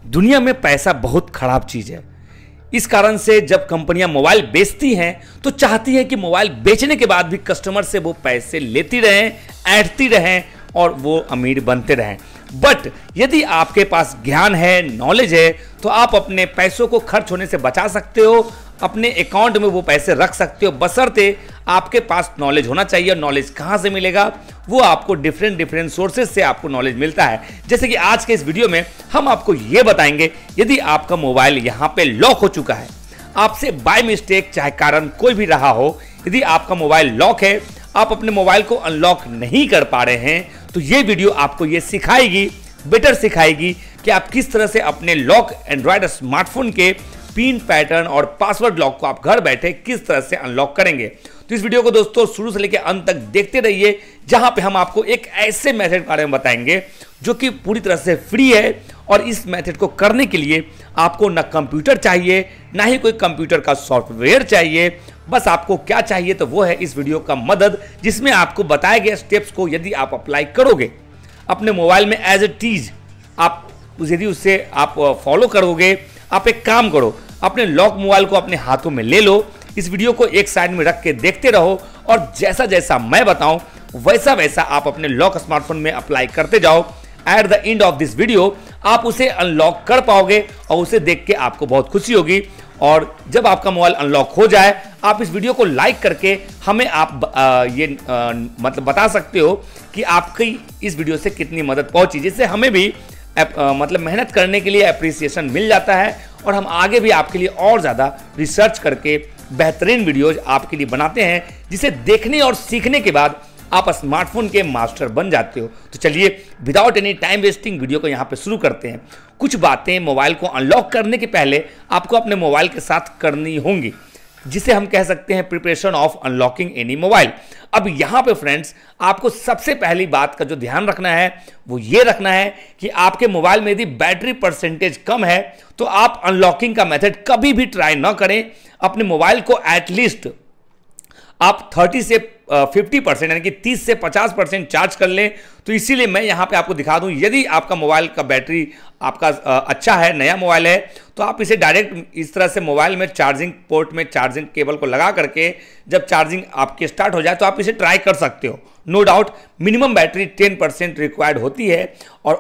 दुनिया में पैसा बहुत खराब चीज है। इस कारण से जब कंपनियां मोबाइल बेचती हैं तो चाहती हैं कि मोबाइल बेचने के बाद भी कस्टमर से वो पैसे लेती रहें, ऐंठती रहें और वो अमीर बनते रहें। बट यदि आपके पास ज्ञान है, नॉलेज है, तो आप अपने पैसों को खर्च होने से बचा सकते हो, अपने अकाउंट में वो पैसे रख सकते हो, बशर्ते आपके पास नॉलेज होना चाहिए। और नॉलेज कहाँ से मिलेगा? वो आपको डिफरेंट सोर्सेज से आपको नॉलेज मिलता है। जैसे कि आज के इस वीडियो में हम आपको ये बताएंगे, यदि आपका मोबाइल यहाँ पे लॉक हो चुका है, आपसे बाय मिस्टेक चाहे कारण कोई भी रहा हो, यदि आपका मोबाइल लॉक है, आप अपने मोबाइल को अनलॉक नहीं कर पा रहे हैं, तो ये वीडियो आपको ये सिखाएगी, बेटर सिखाएगी कि आप किस तरह से अपने लॉक एंड्रॉयड स्मार्टफोन के पिन पैटर्न और पासवर्ड लॉक को आप घर बैठे किस तरह से अनलॉक करेंगे। तो इस वीडियो को दोस्तों शुरू से लेकर अंत तक देखते रहिए, जहां पे हम आपको एक ऐसे मेथड के बारे में बताएंगे जो कि पूरी तरह से फ्री है। और इस मेथड को करने के लिए आपको ना कंप्यूटर चाहिए, ना ही कोई कंप्यूटर का सॉफ्टवेयर चाहिए। बस आपको क्या चाहिए तो वो है इस वीडियो का मदद, जिसमें आपको बताए गए स्टेप्स को यदि आप अप्लाई करोगे अपने मोबाइल में एज इट इज, आप यदि उससे आप फॉलो करोगे, आप एक काम करो, अपने लॉक मोबाइल को अपने हाथों में ले लो, इस वीडियो को एक साइड में रख के देखते रहो और जैसा जैसा मैं बताऊं वैसा वैसा आप अपने लॉक स्मार्टफोन में अप्लाई करते जाओ। At the end of this video आप उसे अनलॉक कर पाओगे और उसे देख के आपको बहुत खुशी होगी। और जब आपका मोबाइल अनलॉक हो जाए, आप इस वीडियो को लाइक करके हमें आप मतलब बता सकते हो कि आपकी इस वीडियो से कितनी मदद पहुंची, जिससे हमें भी मतलब मेहनत करने के लिए अप्रिसिएशन मिल जाता है और हम आगे भी आपके लिए और ज़्यादा रिसर्च करके बेहतरीन वीडियोज आपके लिए बनाते हैं, जिसे देखने और सीखने के बाद आप स्मार्टफोन के मास्टर बन जाते हो। तो चलिए without any time wasting video को यहाँ पे शुरू करते हैं। कुछ बातें मोबाइल को अनलॉक करने के पहले आपको अपने मोबाइल के साथ करनी होंगी, जिसे हम कह सकते हैं preparation of unlocking any mobile. अब यहाँ पे फ्रेंड्स आपको सबसे पहली बात का जो ध्यान रखना है वो ये रखना है कि आपके मोबाइल में यदि बैटरी परसेंटेज कम है तो आप अनलॉकिंग का मेथड कभी भी ट्राई ना करें। अपने मोबाइल को एटलीस्ट आप 30 से 50% यानी कि 30 से 50% चार्ज कर लें। तो इसीलिए मैं यहाँ पे आपको दिखा दूँ, यदि आपका मोबाइल का बैटरी आपका अच्छा है, नया मोबाइल है, तो आप इसे डायरेक्ट इस तरह से मोबाइल में चार्जिंग पोर्ट में चार्जिंग केबल को लगा करके जब चार्जिंग आपकी स्टार्ट हो जाए तो आप इसे ट्राई कर सकते हो। No doubt minimum battery 10% required होती है और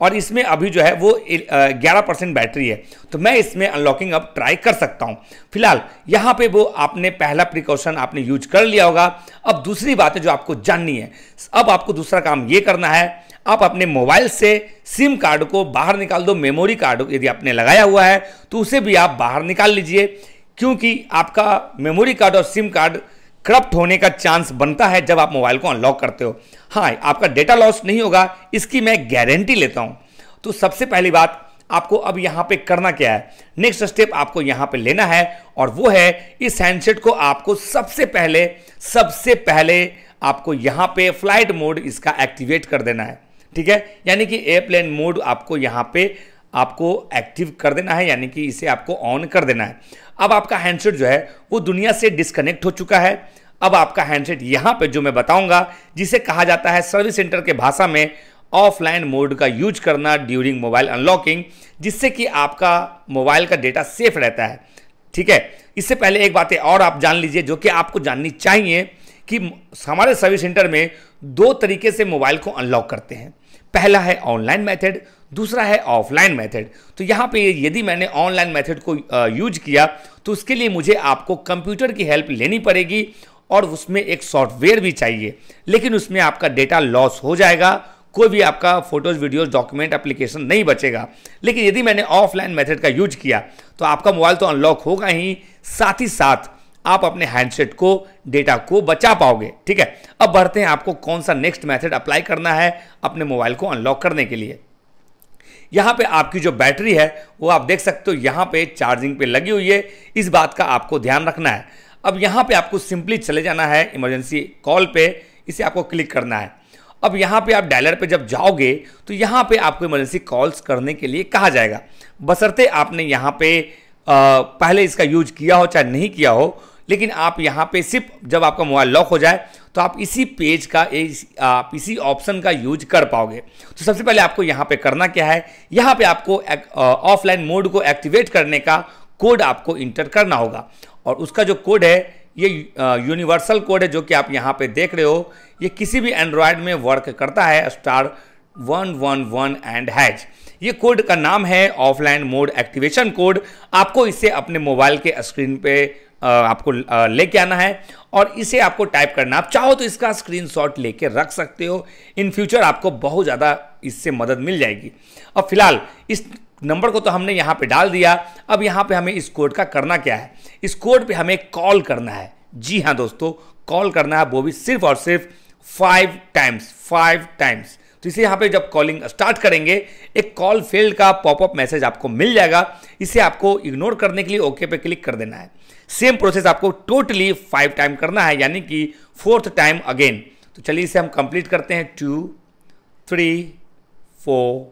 और इसमें अभी जो है वो 11% बैटरी है, तो मैं इसमें अनलॉकिंग अब ट्राई कर सकता हूं। फिलहाल यहाँ पे वो आपने पहला प्रिकॉशन आपने यूज कर लिया होगा। अब दूसरी बात है जो आपको जाननी है, अब आपको दूसरा काम ये करना है, आप अपने मोबाइल से सिम कार्ड को बाहर निकाल दो। मेमोरी कार्ड यदि आपने लगाया हुआ है तो उसे भी आप बाहर निकाल लीजिए, क्योंकि आपका मेमोरी कार्ड और सिम कार्ड करप्ट होने का चांस बनता है जब आप मोबाइल को अनलॉक करते हो। हाँ, आपका डेटा लॉस नहीं होगा, इसकी मैं गारंटी लेता हूं। तो सबसे पहली बात आपको अब यहां पे करना क्या है, नेक्स्ट स्टेप आपको यहां पे लेना है और वो है इस हैंडसेट को आपको सबसे पहले आपको यहां पे फ्लाइट मोड इसका एक्टिवेट कर देना है। ठीक है, यानी कि एयरप्लेन मोड आपको यहां पे आपको एक्टिव कर देना है, यानी कि इसे आपको ऑन कर देना है। अब आपका हैंडसेट जो है वो दुनिया से डिस्कनेक्ट हो चुका है। अब आपका हैंडसेट यहाँ पे जो मैं बताऊंगा, जिसे कहा जाता है सर्विस सेंटर के भाषा में ऑफलाइन मोड का यूज करना ड्यूरिंग मोबाइल अनलॉकिंग, जिससे कि आपका मोबाइल का डेटा सेफ रहता है। ठीक है, इससे पहले एक बात और आप जान लीजिए जो कि आपको जाननी चाहिए कि हमारे सर्विस सेंटर में दो तरीके से मोबाइल को अनलॉक करते हैं। पहला है ऑनलाइन मेथड, दूसरा है ऑफलाइन मेथड। तो यहाँ पे यदि मैंने ऑनलाइन मेथड को यूज किया तो उसके लिए मुझे आपको कंप्यूटर की हेल्प लेनी पड़ेगी और उसमें एक सॉफ्टवेयर भी चाहिए, लेकिन उसमें आपका डेटा लॉस हो जाएगा, कोई भी आपका फोटोज वीडियोज डॉक्यूमेंट एप्लीकेशन नहीं बचेगा। लेकिन यदि मैंने ऑफलाइन मेथड का यूज किया तो आपका मोबाइल तो अनलॉक होगा ही, साथ ही साथ आप अपने हैंडसेट को डेटा को बचा पाओगे। ठीक है, अब बढ़ते हैं आपको कौन सा नेक्स्ट मेथड अप्लाई करना है अपने मोबाइल को अनलॉक करने के लिए। यहाँ पे आपकी जो बैटरी है वो आप देख सकते हो यहाँ पे चार्जिंग पे लगी हुई है, इस बात का आपको ध्यान रखना है। अब यहाँ पे आपको सिंपली चले जाना है इमरजेंसी कॉल पे, इसे आपको क्लिक करना है। अब यहाँ पे आप डायलर पे जब जाओगे तो यहाँ पे आपको इमरजेंसी कॉल्स करने के लिए कहा जाएगा, बशर्ते आपने यहाँ पे पहले इसका यूज किया हो चाहे नहीं किया हो। लेकिन आप यहाँ पे सिर्फ जब आपका मोबाइल लॉक हो जाए तो आप इसी पेज का आप इसी ऑप्शन का यूज कर पाओगे। तो सबसे पहले आपको यहाँ पे करना क्या है, यहाँ पे आपको ऑफलाइन मोड को एक्टिवेट करने का कोड आपको इंटर करना होगा, और उसका जो कोड है ये यूनिवर्सल कोड है जो कि आप यहाँ पे देख रहे हो। ये किसी भी एंड्रॉयड में वर्क करता है, *111 एंड हैश। ये कोड का नाम है ऑफलाइन मोड एक्टिवेशन कोड। आपको इसे अपने मोबाइल के स्क्रीन पे आपको लेके आना है और इसे आपको टाइप करना। आप चाहो तो इसका स्क्रीनशॉट लेके रख सकते हो, इन फ्यूचर आपको बहुत ज़्यादा इससे मदद मिल जाएगी। अब फिलहाल इस नंबर को तो हमने यहाँ पे डाल दिया। अब यहाँ पे हमें इस कोड का करना क्या है, इस कोड पे हमें कॉल करना है। जी हाँ दोस्तों, कॉल करना है, वो भी सिर्फ और सिर्फ 5 टाइम्स। तो इसे यहाँ पे जब कॉलिंग स्टार्ट करेंगे एक कॉल फेल्ड का पॉपअप मैसेज आपको मिल जाएगा। इसे आपको इग्नोर करने के लिए ओके पे क्लिक कर देना है। सेम प्रोसेस आपको टोटली 5 टाइम करना है, यानी कि 4th टाइम अगेन। तो चलिए इसे हम कंप्लीट करते हैं। 2 3 4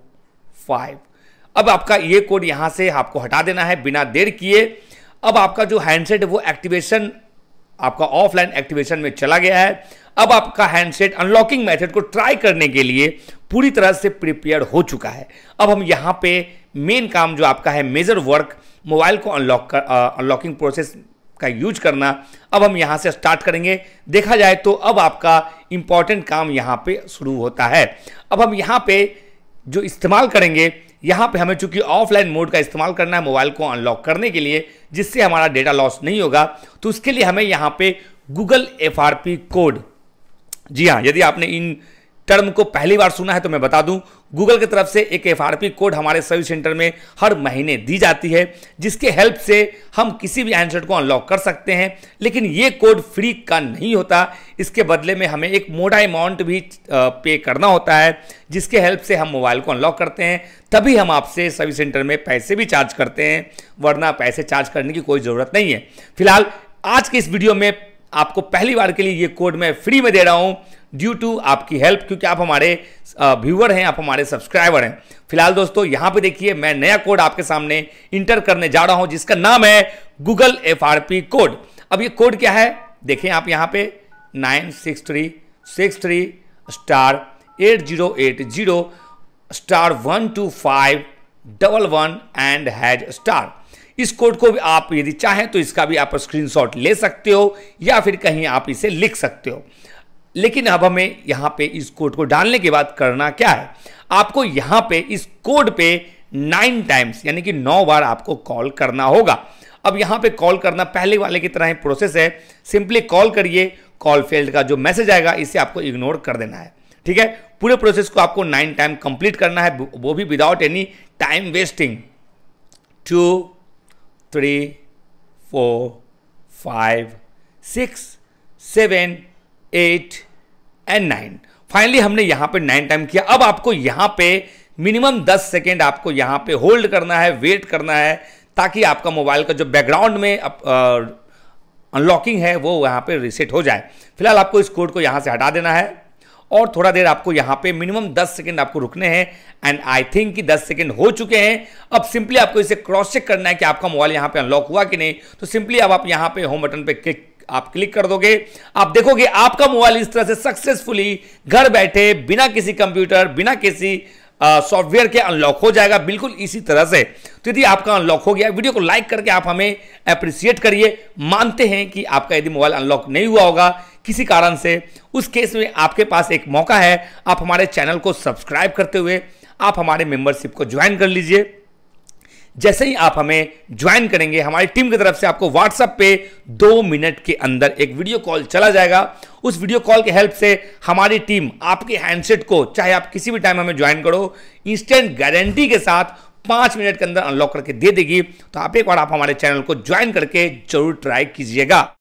5। अब आपका ये कोड यहाँ से आपको हटा देना है बिना देर किए। अब आपका जो हैंडसेट है वो एक्टिवेशन, आपका ऑफलाइन एक्टिवेशन में चला गया है। अब आपका हैंडसेट अनलॉकिंग मेथड को ट्राई करने के लिए पूरी तरह से प्रिपेयर हो चुका है। अब हम यहाँ पे मेन काम जो आपका है, मेजर वर्क, मोबाइल को अनलॉकिंग प्रोसेस का यूज करना, अब हम यहाँ से स्टार्ट करेंगे। देखा जाए तो अब आपका इंपॉर्टेंट काम यहाँ पे शुरू होता है। अब हम यहाँ पे जो इस्तेमाल करेंगे, यहाँ पे हमें चूंकि ऑफलाइन मोड का इस्तेमाल करना है मोबाइल को अनलॉक करने के लिए, जिससे हमारा डेटा लॉस नहीं होगा, तो उसके लिए हमें यहाँ पे गूगल FRP कोड, जी हाँ, यदि आपने इन टर्म को पहली बार सुना है तो मैं बता दूं, गूगल की तरफ से एक FRP कोड हमारे सर्विस सेंटर में हर महीने दी जाती है, जिसके हेल्प से हम किसी भी हैंडसेट को अनलॉक कर सकते हैं। लेकिन ये कोड फ्री का नहीं होता, इसके बदले में हमें एक मोटा अमाउंट भी पे करना होता है, जिसके हेल्प से हम मोबाइल को अनलॉक करते हैं। तभी हम आपसे सर्विस सेंटर में पैसे भी चार्ज करते हैं, वरना पैसे चार्ज करने की कोई ज़रूरत नहीं है। फिलहाल आज के इस वीडियो में आपको पहली बार के लिए ये कोड मैं फ्री में दे रहा हूं ड्यू टू आपकी हेल्प, क्योंकि आप हमारे व्यूअर हैं, आप हमारे सब्सक्राइबर हैं। फिलहाल दोस्तों यहाँ पे देखिए, मैं नया कोड आपके सामने इंटर करने जा रहा हूं जिसका नाम है गूगल FRP कोड। अब ये कोड क्या है देखें आप यहाँ पे, 96363*8080*12511 एंड #। इस कोड को भी आप यदि चाहें तो इसका भी आप स्क्रीनशॉट ले सकते हो या फिर कहीं आप इसे लिख सकते हो। लेकिन अब हमें यहाँ पे इस कोड को डालने के बाद करना क्या है, आपको यहाँ पे इस कोड पे 9 टाइम्स यानी कि 9 बार आपको कॉल करना होगा। अब यहाँ पे कॉल करना पहले वाले की तरह ही प्रोसेस है, सिंपली कॉल करिए, कॉल फेल्ड का जो मैसेज आएगा इसे आपको इग्नोर कर देना है। ठीक है, पूरे प्रोसेस को आपको 9 टाइम कंप्लीट करना है, वो भी without any time wasting. 2 3 4 5 6 7 8 and 9। Finally हमने यहाँ पे 9 टाइम किया। अब आपको यहाँ पे मिनिमम 10 सेकेंड आपको यहाँ पे होल्ड करना है, वेट करना है, ताकि आपका मोबाइल का जो बैकग्राउंड में अनलॉकिंग है वो यहाँ पे रीसेट हो जाए। फिलहाल आपको इस कोड को यहाँ से हटा देना है और थोड़ा देर आपको यहाँ पे मिनिमम 10 सेकेंड आपको रुकने हैं। एंड आई थिंक कि 10 सेकेंड हो चुके हैं। अब सिंपली आपको इसे क्रॉस चेक करना है कि आपका मोबाइल यहाँ पे अनलॉक हुआ कि नहीं। तो सिंपली अब आप यहाँ पे होम बटन पे क्लिक कर दोगे, आप देखोगे आपका मोबाइल इस तरह से सक्सेसफुली घर बैठे बिना किसी कंप्यूटर, बिना किसी सॉफ्टवेयर के अनलॉक हो जाएगा, बिल्कुल इसी तरह से। तो यदि आपका अनलॉक हो गया, वीडियो को लाइक करके आप हमें अप्रिशिएट करिए। मानते हैं कि आपका यदि मोबाइल अनलॉक नहीं हुआ होगा किसी कारण से, उस केस में आपके पास एक मौका है, आप हमारे चैनल को सब्सक्राइब करते हुए आप हमारे मेंबरशिप को ज्वाइन कर लीजिए। जैसे ही आप हमें ज्वाइन करेंगे, हमारी टीम की तरफ से आपको व्हाट्सएप पे 2 मिनट के अंदर एक वीडियो कॉल चला जाएगा। उस वीडियो कॉल के हेल्प से हमारी टीम आपके हैंडसेट को, चाहे आप किसी भी टाइम हमें ज्वाइन करो, इंस्टेंट गारंटी के साथ 5 मिनट के अंदर अनलॉक करके दे देगी। तो आप एक बार आप हमारे चैनल को ज्वाइन करके जरूर ट्राई कीजिएगा।